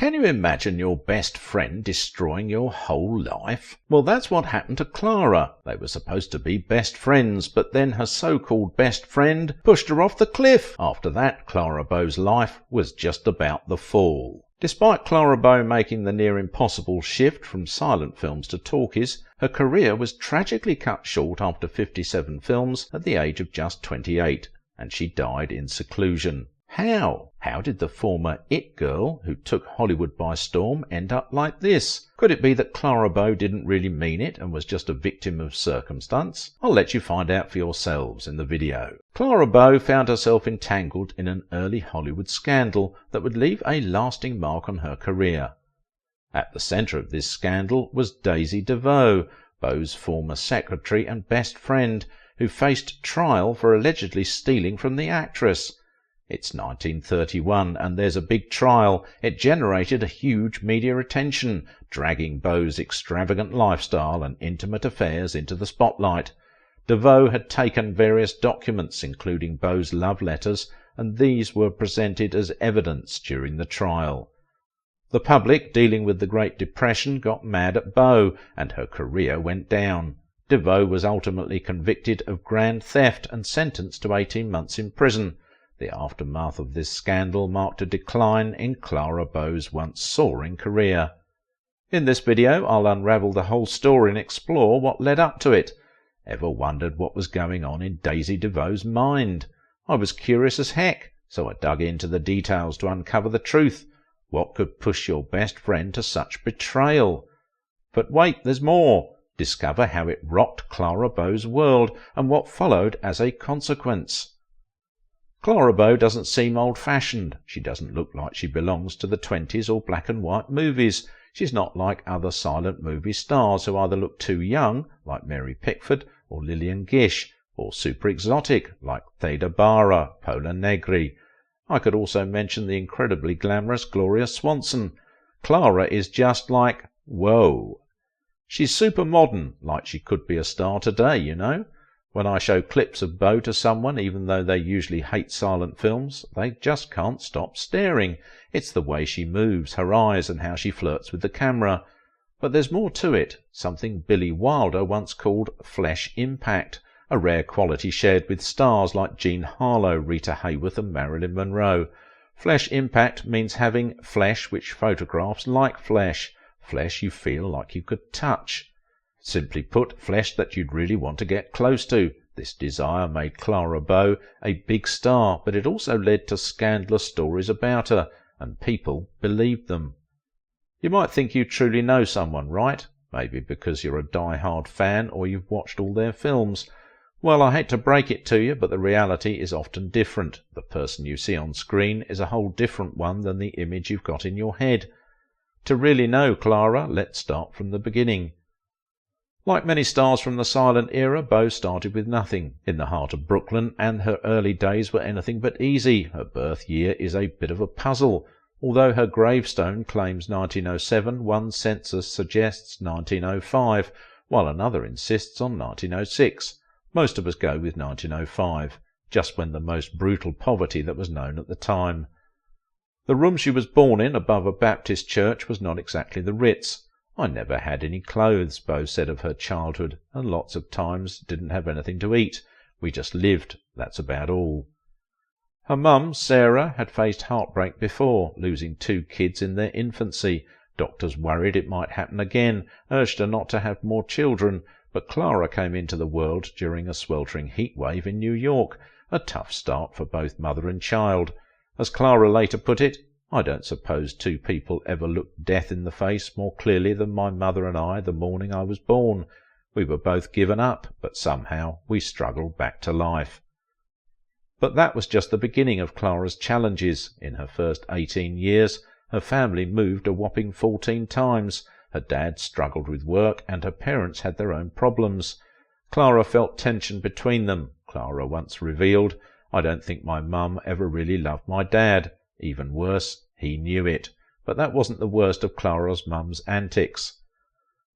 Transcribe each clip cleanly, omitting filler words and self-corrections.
Can you imagine your best friend destroying your whole life? Well, that's what happened to Clara. They were supposed to be best friends, but then her so-called best friend pushed her off the cliff. After that, Clara Bow's life was just about the fall. Despite Clara Bow making the near impossible shift from silent films to talkies, her career was tragically cut short after 57 films at the age of just 28, and she died in seclusion. How? How did the former It girl, who took Hollywood by storm, end up like this? Could it be that Clara Bow didn't really mean it and was just a victim of circumstance? I'll let you find out for yourselves in the video. Clara Bow found herself entangled in an early Hollywood scandal that would leave a lasting mark on her career. At the centre of this scandal was Daisy DeVoe, Bow's former secretary and best friend, who faced trial for allegedly stealing from the actress. It's 1931 and there's a big trial. It generated a huge media attention, dragging Bow's extravagant lifestyle and intimate affairs into the spotlight. DeVoe had taken various documents, including Bow's love letters, and these were presented as evidence during the trial. The public, dealing with the Great Depression, got mad at Bow, and her career went down. DeVoe was ultimately convicted of grand theft and sentenced to 18 months in prison. The aftermath of this scandal marked a decline in Clara Bow's once soaring career. In this video, I'll unravel the whole story and explore what led up to it. Ever wondered what was going on in Daisy DeVoe's mind? I was curious as heck, so I dug into the details to uncover the truth. What could push your best friend to such betrayal? But wait, there's more. Discover how it rocked Clara Bow's world and what followed as a consequence. Clara Bow doesn't seem old-fashioned. She doesn't look like she belongs to the 20s or black-and-white movies. She's not like other silent movie stars who either look too young, like Mary Pickford or Lillian Gish, or super exotic, like Theda Bara, Pola Negri. I could also mention the incredibly glamorous Gloria Swanson. Clara is just like, whoa. She's super modern, like she could be a star today, you know. When I show clips of Bow to someone, even though they usually hate silent films, they just can't stop staring. It's the way she moves, her eyes, and how she flirts with the camera. But there's more to it, something Billy Wilder once called flesh impact, a rare quality shared with stars like Jean Harlow, Rita Hayworth and Marilyn Monroe. Flesh impact means having flesh which photographs like flesh, flesh you feel like you could touch. Simply put, flesh that you'd really want to get close to. This desire made Clara Bow a big star, but it also led to scandalous stories about her, and people believed them. You might think you truly know someone, right? Maybe because you're a die-hard fan or you've watched all their films. Well, I hate to break it to you, but the reality is often different. The person you see on screen is a whole different one than the image you've got in your head. To really know Clara, let's start from the beginning. Like many stars from the silent era, Bow started with nothing, in the heart of Brooklyn, and her early days were anything but easy. Her birth year is a bit of a puzzle. Although her gravestone claims 1907, one census suggests 1905, while another insists on 1906. Most of us go with 1905, just when the most brutal poverty that was known at the time. The room she was born in, above a Baptist church, was not exactly the Ritz. I never had any clothes, Bow said of her childhood, and lots of times didn't have anything to eat. We just lived, that's about all. Her mum, Sarah, had faced heartbreak before, losing 2 kids in their infancy. Doctors worried it might happen again, urged her not to have more children, but Clara came into the world during a sweltering heatwave in New York, a tough start for both mother and child. As Clara later put it, I don't suppose 2 people ever looked death in the face more clearly than my mother and I the morning I was born. We were both given up, but somehow we struggled back to life. But that was just the beginning of Clara's challenges. In her first 18 years, her family moved a whopping 14 times. Her dad struggled with work, and her parents had their own problems. Clara felt tension between them. Clara once revealed, "I don't think my mum ever really loved my dad. Even worse, he knew it." But that wasn't the worst of Clara's mum's antics.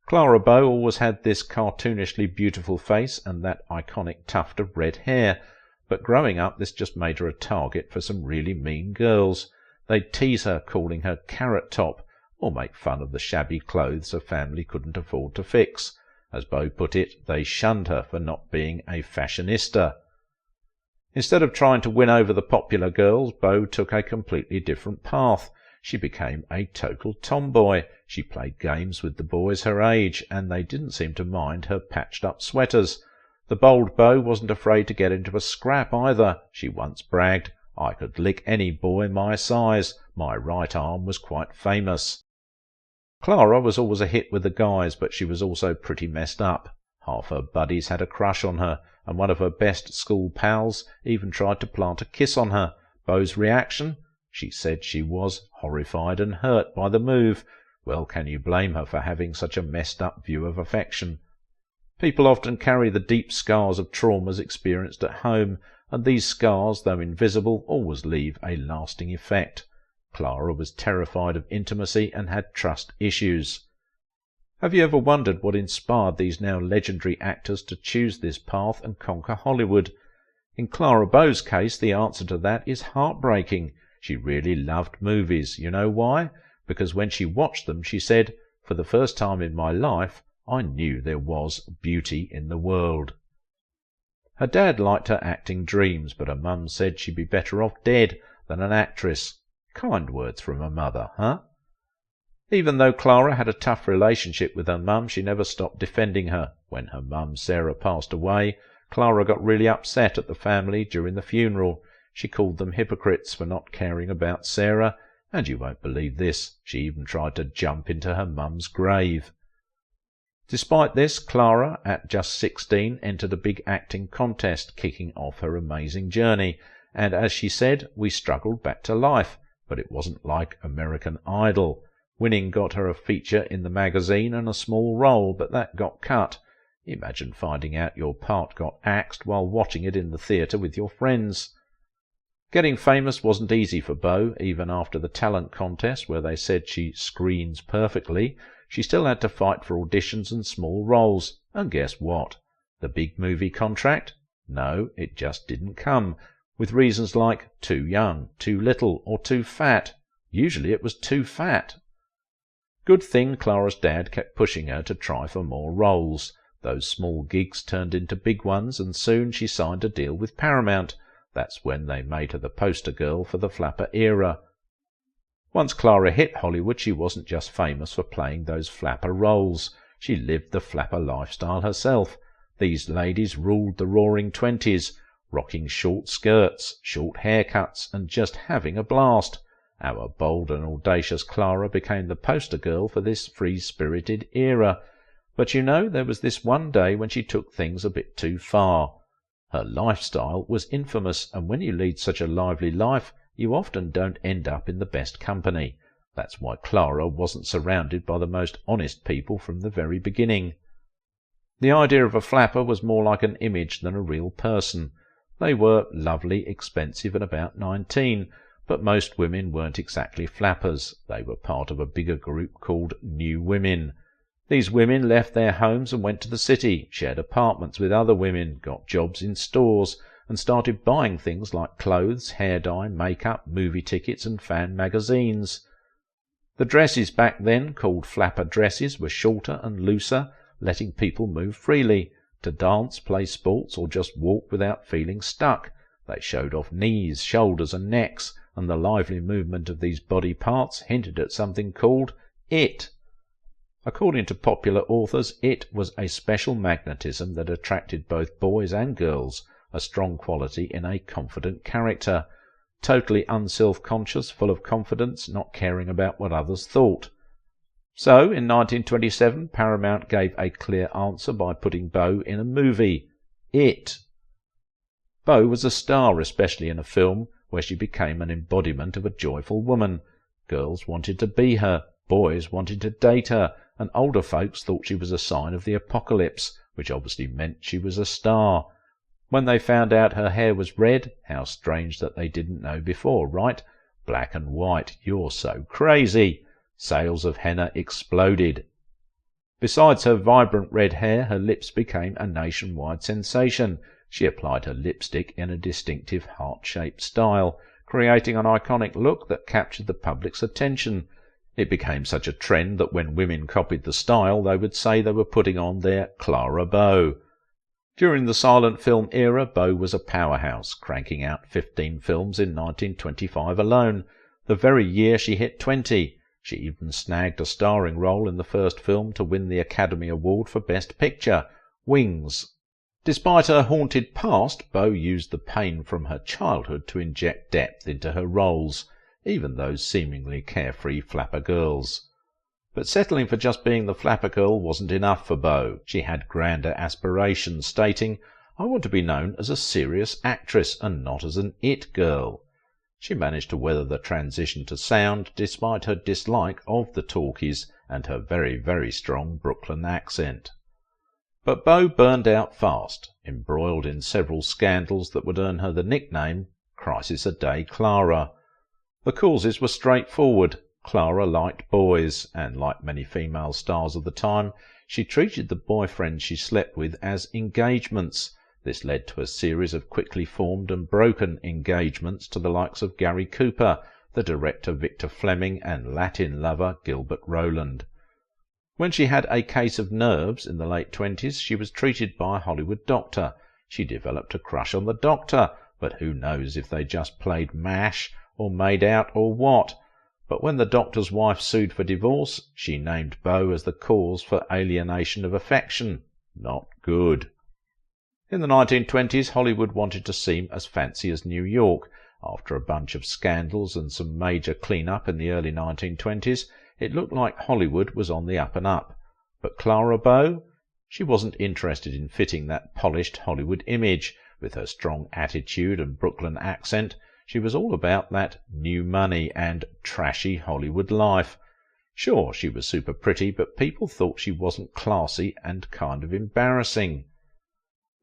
Clara Bow always had this cartoonishly beautiful face and that iconic tuft of red hair, but growing up this just made her a target for some really mean girls. They'd tease her, calling her Carrot Top, or make fun of the shabby clothes her family couldn't afford to fix. As Beau put it, they shunned her for not being a fashionista. Instead of trying to win over the popular girls, Beau took a completely different path. She became a total tomboy. She played games with the boys her age, and they didn't seem to mind her patched-up sweaters. The bold Beau wasn't afraid to get into a scrap either. She once bragged, "I could lick any boy my size. My right arm was quite famous." Clara was always a hit with the guys, but she was also pretty messed up. Half her buddies had a crush on her, and one of her best school pals even tried to plant a kiss on her. Beau's reaction? She said she was horrified and hurt by the move. Well, can you blame her for having such a messed up view of affection? People often carry the deep scars of traumas experienced at home, and these scars, though invisible, always leave a lasting effect. Clara was terrified of intimacy and had trust issues. Have you ever wondered what inspired these now legendary actors to choose this path and conquer Hollywood? In Clara Beau's case, the answer to that is heartbreaking. She really loved movies. You know why? Because when she watched them, she said, "For the first time in my life, I knew there was beauty in the world." Her dad liked her acting dreams, but her mum said she'd be better off dead than an actress. Kind words from a mother, huh? Even though Clara had a tough relationship with her mum, she never stopped defending her. When her mum, Sarah, passed away, Clara got really upset at the family during the funeral. She called them hypocrites for not caring about Sarah, and you won't believe this, she even tried to jump into her mum's grave. Despite this, Clara, at just 16, entered a big acting contest, kicking off her amazing journey, and as she said, "We struggled back to life, but it wasn't like American Idol." Winning got her a feature in the magazine and a small role, but that got cut. Imagine finding out your part got axed while watching it in the theatre with your friends. Getting famous wasn't easy for Beau. Even after the talent contest, where they said she screens perfectly, she still had to fight for auditions and small roles. And guess what? The big movie contract? No, it just didn't come, with reasons like too young, too little, or too fat. Usually it was too fat. Good thing Clara's dad kept pushing her to try for more roles. Those small gigs turned into big ones, and soon she signed a deal with Paramount. That's when they made her the poster girl for the flapper era. Once Clara hit Hollywood, she wasn't just famous for playing those flapper roles. She lived the flapper lifestyle herself. These ladies ruled the roaring 20s, rocking short skirts, short haircuts, and just having a blast. Our bold and audacious Clara became the poster girl for this free-spirited era. But you know, there was this one day when she took things a bit too far. Her lifestyle was infamous, and when you lead such a lively life, you often don't end up in the best company. That's why Clara wasn't surrounded by the most honest people from the very beginning. The idea of a flapper was more like an image than a real person. They were lovely, expensive, and about 19, but most women weren't exactly flappers. They were part of a bigger group called New Women. These women left their homes and went to the city, shared apartments with other women, got jobs in stores, and started buying things like clothes, hair dye, makeup, movie tickets, and fan magazines. The dresses back then, called flapper dresses, were shorter and looser, letting people move freely, to dance, play sports, or just walk without feeling stuck. They showed off knees, shoulders, and necks, and the lively movement of these body parts hinted at something called it. According to popular authors, it was a special magnetism that attracted both boys and girls, a strong quality in a confident character, totally unself-conscious, full of confidence, not caring about what others thought. So, in 1927, Paramount gave a clear answer by putting Beau in a movie, It. Beau was a star, especially in a film where she became an embodiment of a joyful woman. Girls wanted to be her, boys wanted to date her, and older folks thought she was a sign of the apocalypse, which obviously meant she was a star. When they found out her hair was red, how strange that they didn't know before, right? Black and white, you're so crazy. Sales of henna exploded. Besides her vibrant red hair, her lips became a nationwide sensation. She applied her lipstick in a distinctive heart-shaped style, creating an iconic look that captured the public's attention. It became such a trend that when women copied the style, they would say they were putting on their Clara bow. During the silent film era, Bow was a powerhouse, cranking out 15 films in 1925 alone, the very year she hit 20. She even snagged a starring role in the first film to win the Academy Award for Best Picture, Wings. Despite her haunted past, Bow used the pain from her childhood to inject depth into her roles, even those seemingly carefree flapper girls. But settling for just being the flapper girl wasn't enough for Bow. She had grander aspirations, stating, "I want to be known as a serious actress and not as an it girl." She managed to weather the transition to sound despite her dislike of the talkies and her very, very strong Brooklyn accent. But Bow burned out fast, embroiled in several scandals that would earn her the nickname Crisis a Day Clara. The causes were straightforward. Clara liked boys, and like many female stars of the time, she treated the boyfriends she slept with as engagements. This led to a series of quickly formed and broken engagements to the likes of Gary Cooper, the director Victor Fleming, and Latin lover Gilbert Roland. When she had a case of nerves in the late 20s, she was treated by a Hollywood doctor. She developed a crush on the doctor, but who knows if they just played MASH or made out or what. But when the doctor's wife sued for divorce, she named Bow as the cause for alienation of affection. Not good. In the 1920s, Hollywood wanted to seem as fancy as New York. After a bunch of scandals and some major clean-up in the early 1920s, it looked like Hollywood was on the up and up. But Clara Bow? She wasn't interested in fitting that polished Hollywood image. With her strong attitude and Brooklyn accent, she was all about that new money and trashy Hollywood life. Sure, she was super pretty, but people thought she wasn't classy and kind of embarrassing.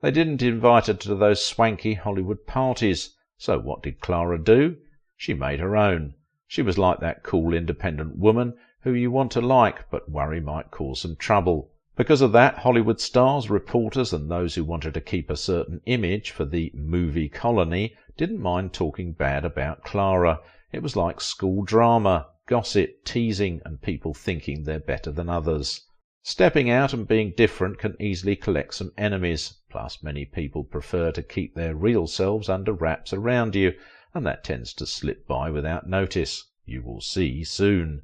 They didn't invite her to those swanky Hollywood parties. So what did Clara do? She made her own. She was like that cool independent woman who you want to like but worry might cause some trouble. Because of that, Hollywood stars, reporters, and those who wanted to keep a certain image for the movie colony didn't mind talking bad about Clara. It was like school drama, gossip, teasing, and people thinking they're better than others. Stepping out and being different can easily collect some enemies, plus many people prefer to keep their real selves under wraps around you, and that tends to slip by without notice. You will see soon.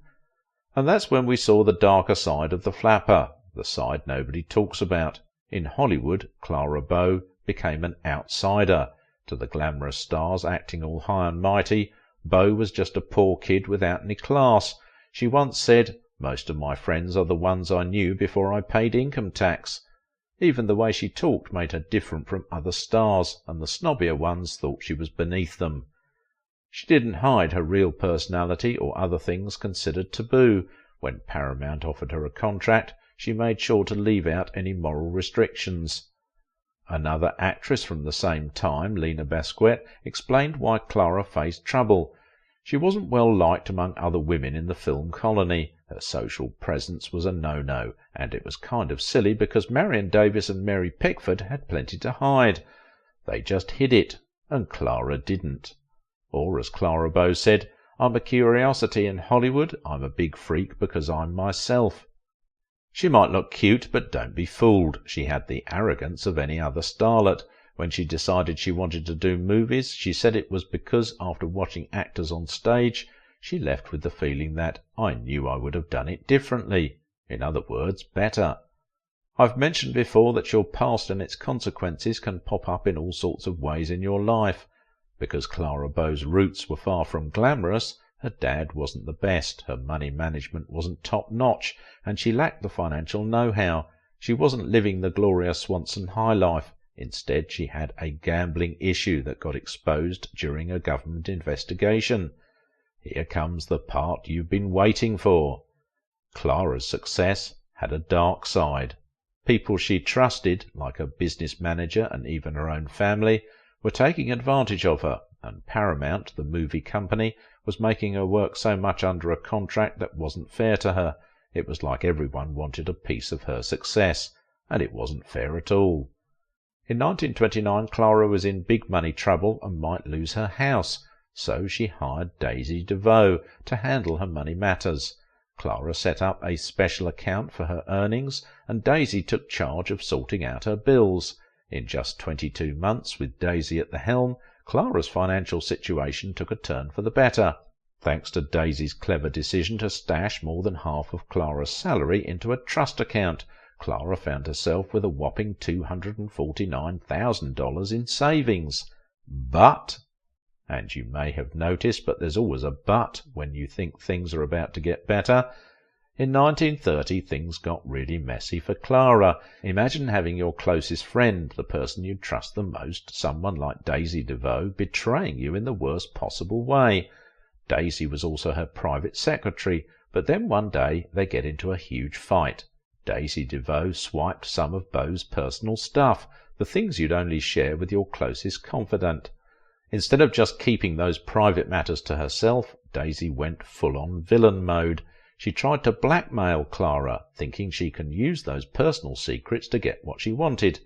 And that's when we saw the darker side of the flapper, the side nobody talks about. In Hollywood, Clara Bow became an outsider. To the glamorous stars acting all high and mighty, Bow was just a poor kid without any class. She once said, "Most of my friends are the ones I knew before I paid income tax." Even the way she talked made her different from other stars, and the snobbier ones thought she was beneath them. She didn't hide her real personality or other things considered taboo. When Paramount offered her a contract, she made sure to leave out any moral restrictions. Another actress from the same time, Lena Basquette, explained why Clara faced trouble. She wasn't well liked among other women in the film colony. Her social presence was a no-no, and it was kind of silly because Marion Davis and Mary Pickford had plenty to hide. They just hid it, and Clara didn't. Or, as Clara Bow said, "I'm a curiosity in Hollywood. I'm a big freak because I'm myself." She might look cute, but don't be fooled. She had the arrogance of any other starlet. When she decided she wanted to do movies, she said it was because, after watching actors on stage, she left with the feeling that "I knew I would have done it differently." In other words, better. I've mentioned before that your past and its consequences can pop up in all sorts of ways in your life. Because Clara Bow's roots were far from glamorous, her dad wasn't the best, her money management wasn't top-notch, and she lacked the financial know-how. She wasn't living the Gloria Swanson high life. Instead, she had a gambling issue that got exposed during a government investigation. Here comes the part you've been waiting for. Clara's success had a dark side. People she trusted, like her business manager and even her own family, were taking advantage of her, and Paramount, the movie company, was making her work so much under a contract that wasn't fair to her. It was like everyone wanted a piece of her success, and it wasn't fair at all. In 1929, Clara was in big money trouble and might lose her house, so she hired Daisy DeVoe to handle her money matters. Clara set up a special account for her earnings, and Daisy took charge of sorting out her bills. In just 22 months, with Daisy at the helm, Clara's financial situation took a turn for the better. Thanks to Daisy's clever decision to stash more than half of Clara's salary into a trust account, Clara found herself with a whopping $249,000 in savings. But, and you may have noticed, but there's always a but when you think things are about to get better, in 1930 things got really messy for Clara. Imagine having your closest friend, the person you trust the most, someone like Daisy DeVoe, betraying you in the worst possible way. Daisy was also her private secretary, but then one day they get into a huge fight. Daisy DeVoe swiped some of Beau's personal stuff, the things you'd only share with your closest confidant. Instead of just keeping those private matters to herself, Daisy went full-on villain mode. She tried to blackmail Clara, thinking she can use those personal secrets to get what she wanted.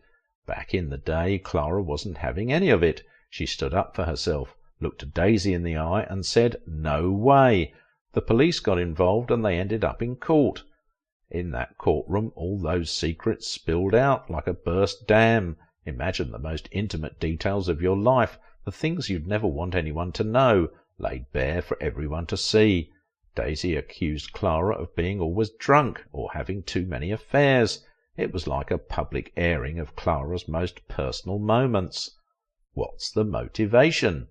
Back in the day, Clara wasn't having any of it. She stood up for herself, looked Daisy in the eye and said, "No way." The police got involved and they ended up in court. In that courtroom, all those secrets spilled out like a burst dam. Imagine the most intimate details of your life, the things you'd never want anyone to know, laid bare for everyone to see. Daisy accused Clara of being always drunk or having too many affairs. It was like a public airing of Clara's most personal moments. What's the motivation?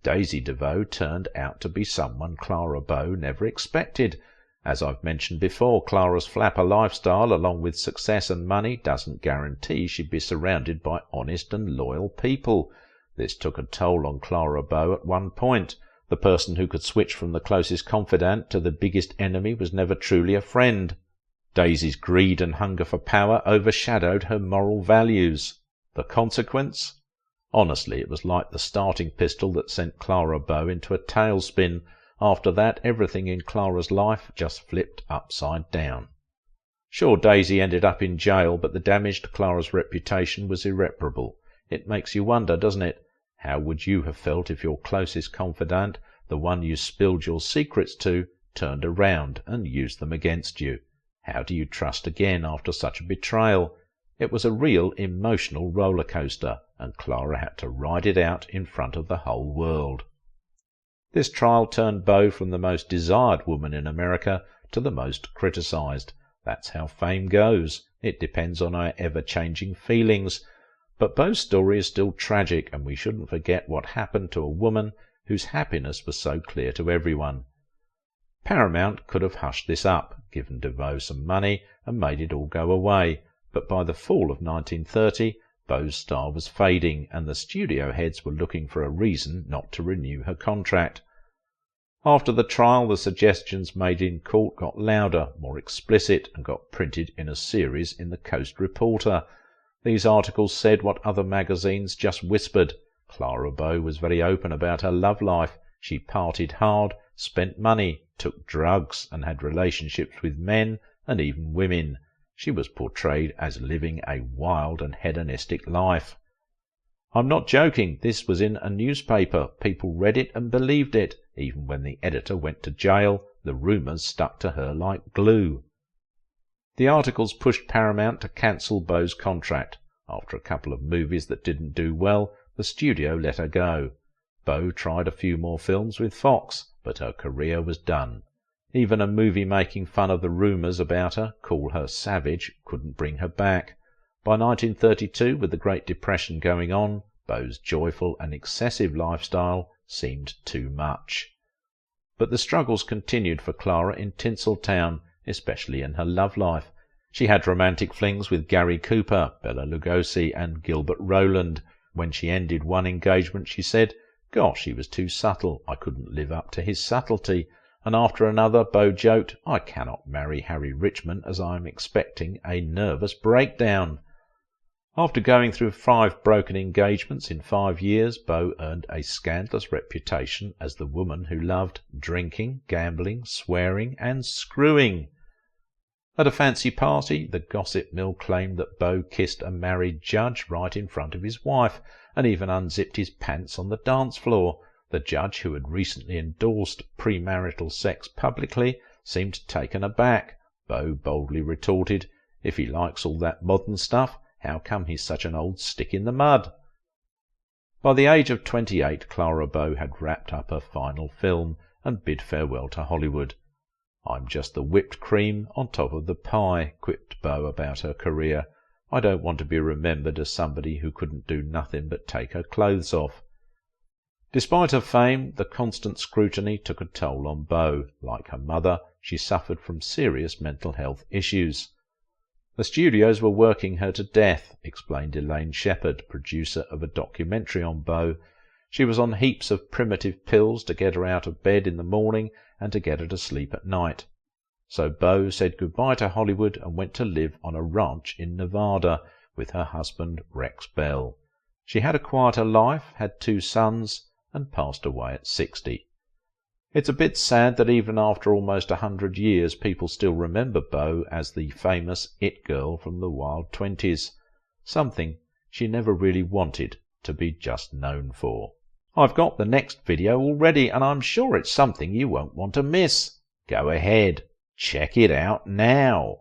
Daisy DeVoe turned out to be someone Clara Beau never expected. As I've mentioned before, Clara's flapper lifestyle, along with success and money, doesn't guarantee she'd be surrounded by honest and loyal people. This took a toll on Clara Beau at one point. The person who could switch from the closest confidant to the biggest enemy was never truly a friend. Daisy's greed and hunger for power overshadowed her moral values. The consequence? Honestly, it was like the starting pistol that sent Clara Beau into a tailspin. After that, everything in Clara's life just flipped upside down. Sure, Daisy ended up in jail, but the damage to Clara's reputation was irreparable. It makes you wonder, doesn't it? How would you have felt if your closest confidant, the one you spilled your secrets to, turned around and used them against you? How do you trust again after such a betrayal? It was a real emotional roller coaster, and Clara had to ride it out in front of the whole world. This trial turned Beau from the most desired woman in America to the most criticized. That's how fame goes. It depends on our ever-changing feelings. But Beau's story is still tragic, and we shouldn't forget what happened to a woman whose happiness was so clear to everyone. Paramount could have hushed this up, given DeVoe some money, and made it all go away. But by the fall of 1930, Beau's star was fading, and the studio heads were looking for a reason not to renew her contract. After the trial, the suggestions made in court got louder, more explicit, and got printed in a series in the Coast Reporter. These articles said what other magazines just whispered. Clara Beau was very open about her love life. She partied hard, spent money, took drugs, and had relationships with men and even women. She was portrayed as living a wild and hedonistic life. I'm not joking. This was in a newspaper. People read it and believed it. Even when the editor went to jail, the rumours stuck to her like glue. The articles pushed Paramount to cancel Beau's contract. After a couple of movies that didn't do well, the studio let her go. Beau tried a few more films with Fox, but her career was done. Even a movie making fun of the rumours about her, Call Her Savage, couldn't bring her back. By 1932, with the Great Depression going on, Beau's joyful and excessive lifestyle seemed too much. But the struggles continued for Clara in Tinseltown, especially in her love life. She had romantic flings with Gary Cooper, Bela Lugosi, and Gilbert Rowland. When she ended one engagement, she said, "Gosh, he was too subtle. I couldn't live up to his subtlety." And after another, Beau joked, "I cannot marry Harry Richmond as I am expecting a nervous breakdown." After going through 5 broken engagements in 5 years, Beau earned a scandalous reputation as the woman who loved drinking, gambling, swearing, and screwing. At a fancy party, the gossip mill claimed that Beau kissed a married judge right in front of his wife, and even unzipped his pants on the dance floor. The judge, who had recently endorsed premarital sex publicly, seemed taken aback. Beau boldly retorted, "If he likes all that modern stuff, how come he's such an old stick in the mud?" By the age of 28, Clara Bow had wrapped up her final film and bid farewell to Hollywood. "I'm just the whipped cream on top of the pie," quipped Beau about her career. "I don't want to be remembered as somebody who couldn't do nothing but take her clothes off." Despite her fame, the constant scrutiny took a toll on Beau. Like her mother, she suffered from serious mental health issues. "The studios were working her to death," explained Elaine Shepherd, producer of a documentary on Beau. "She was on heaps of primitive pills to get her out of bed in the morning and to get her to sleep at night." So Beau said goodbye to Hollywood and went to live on a ranch in Nevada with her husband Rex Bell. She had a quieter life, had 2 sons, and passed away at 60. It's a bit sad that even after almost 100 years people still remember Beau as the famous it girl from the wild 20s, something she never really wanted to be just known for. I've got the next video already, and I'm sure it's something you won't want to miss. Go ahead, check it out now.